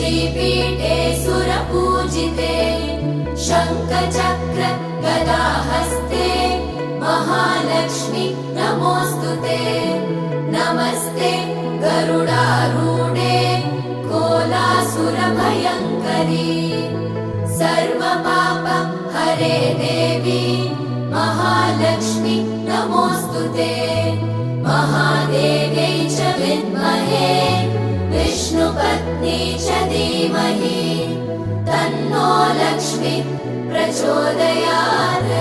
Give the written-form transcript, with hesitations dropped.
श्रीपीठे सुरपूजिते शङ्खचक्र गदाहस्ते महालक्ष्मी नमोऽस्तुते नमस्ते गरुडारूढे कोलासुरभयङ्करी सर्वपाप हरे देवी महालक्ष्मी नमोऽस्तुते महादेव्यै च विद्महे विष्णुपत्नी च धीमहि तन्नो लक्ष्मी प्रचोदयात्।